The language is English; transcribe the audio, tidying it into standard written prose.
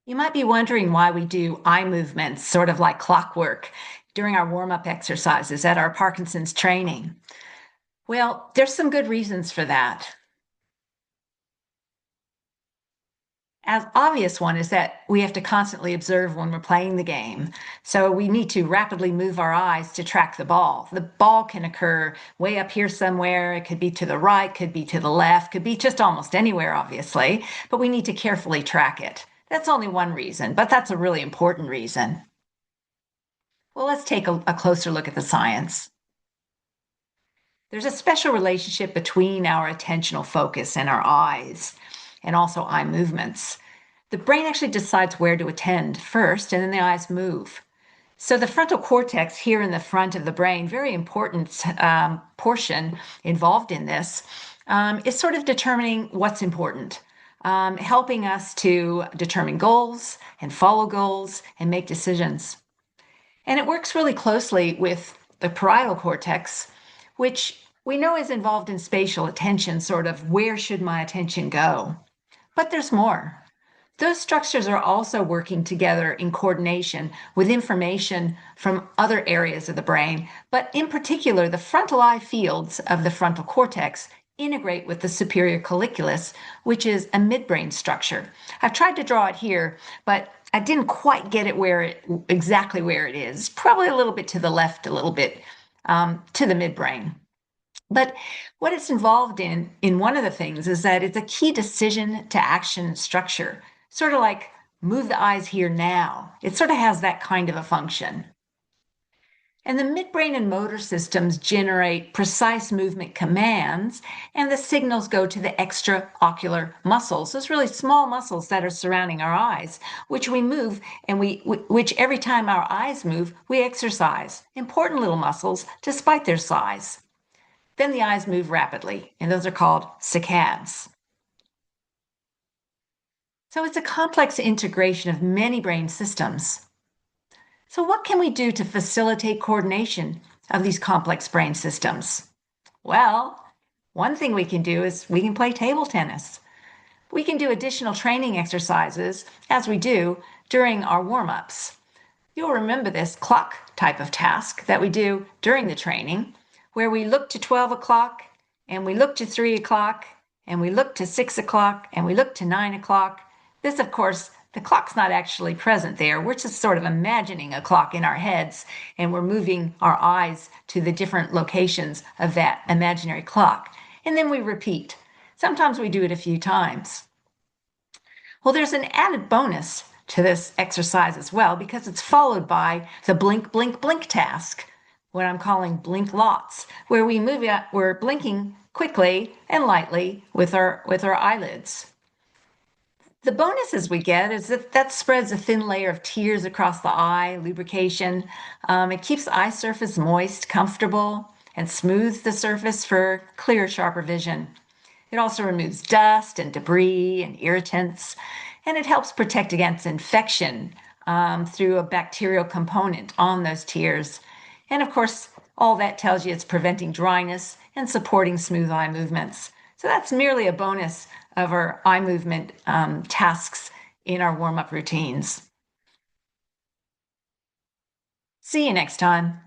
You might be wondering why we do eye movements, sort of like clockwork, during our warm up exercises at our Parkinson's training. Well, there's some good reasons for that. As obvious one is that we have to constantly observe when we're playing the game. So we need to rapidly move our eyes to track the ball. The ball can occur way up here somewhere. It could be to the right, could be to the left, could be just almost anywhere, obviously, but we need to carefully track it. That's only one reason, but that's a really important reason. Well, let's take a closer look at the science. There's a special relationship between our attentional focus and our eyes, and also eye movements. The brain actually decides where to attend first, and then the eyes move. So the frontal cortex here in the front of the brain, very important portion involved in this, is sort of determining what's important, helping us to determine goals and follow goals and make decisions. And it works really closely with the parietal cortex, which we know is involved in spatial attention, sort of where should my attention go? But there's more. Those structures are also working together in coordination with information from other areas of the brain, but in particular, the frontal eye fields of the frontal cortex integrate with the superior colliculus, which is a midbrain structure. I've tried to draw it here, but I didn't quite get it exactly where it is. Probably a little bit to the left, a little bit to the midbrain. But what it's involved in one of the things, is that it's a key decision to action structure, sort of like move the eyes here now. It sort of has that kind of a function. And the midbrain and motor systems generate precise movement commands, and the signals go to the extraocular muscles, those really small muscles that are surrounding our eyes, which we move, and which every time our eyes move, we exercise. Important little muscles, despite their size. Then the eyes move rapidly, and those are called saccades. So it's a complex integration of many brain systems. So, what can we do to facilitate coordination of these complex brain systems? Well, one thing we can do is we can play table tennis. We can do additional training exercises, as we do during our warm ups. You'll remember this clock type of task that we do during the training, where we look to 12 o'clock, and we look to 3 o'clock, and we look to 6 o'clock, and we look to 9 o'clock. This, of course, the clock's not actually present there. We're just sort of imagining a clock in our heads, and we're moving our eyes to the different locations of that imaginary clock. And then we repeat. Sometimes we do it a few times. Well, there's an added bonus to this exercise as well, because it's followed by the blink, blink, blink task, what I'm calling blink lots, where we're blinking quickly and lightly with our eyelids. The bonuses we get is that spreads a thin layer of tears across the eye, lubrication. It keeps the eye surface moist, comfortable, and smooths the surface for clear, sharper vision. It also removes dust and debris and irritants, and it helps protect against infection through a bacterial component on those tears. And of course, all that tells you it's preventing dryness and supporting smooth eye movements. So that's merely a bonus of our eye movement tasks in our warm-up routines. See you next time.